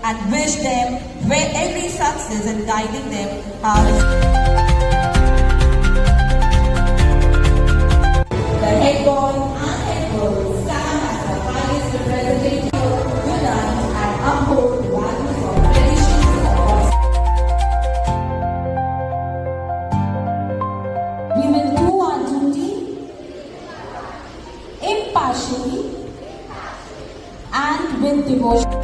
and wish them every success and guiding them how the head boy and head girl stand as the highest representative of unite and uphold the values of traditions of us. We will do our duty impartially and with devotion.